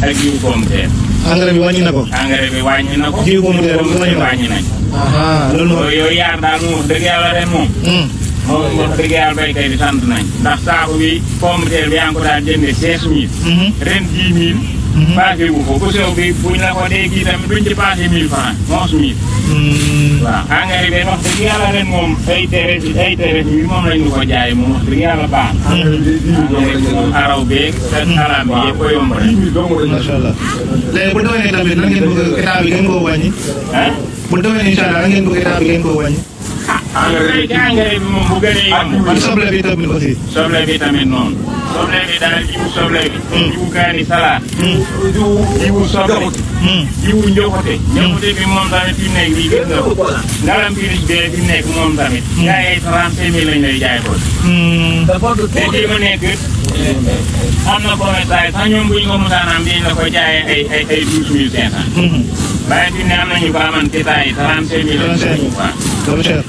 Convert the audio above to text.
ak jiwu pomme de terre. engrais bi wàññi na ko. engrais bi wàññi na ko. jiwu pomme de terre bi wàññi nañ. loolu mooy. yooyu yaar daal moom wax dëgg yàlla ren moom. moom wax dëgg yàlla béykat yi sant nañ. ndax saako bi pomme de terre bi yaa ngi ko daan jëndee 16000. ren 10000. passé wu ko bu sew bi buñ la ko dee kii tamit duñ ci passé 1000 francs 11000. waaw engrais bi wax dëgg yàlla ren moom ay teres bi moom lañ ñu ko jaayee moom wax dëgg yàlla baax. engrais bi moom araw beeg ak xalaat bi yëpp a yomb rek. macha allah léegi bu déwénee tamit lan ngeen bëgg état bi ngeen koo wàññi. ah bu déwénee incha allah lan ngeen bëgg état bi ngeen koo wàññi. engrais bi moom bu gënee yomb. ak soble bi tamit aussi. soble bi tamit noonu. soble bi daal jiwu soble bi. jiwu kaani salaat. jiwu soble. jiwu njoxote. njoxote bi moom tamit fi mu nekk bii gis nga ko. ngalam bi bee fi mu nekk moom tamit. jaay ay 35000 lañ lay jaay ko. te fii mu nekk am na commerçant yi sax ñoom bu ñu ko mosaan am dinañ la ko jaayee ay 12500. waaye fi mu ne am nañu ko aman ci taay 35000 lañ. 35 000 waaw. dafa cher.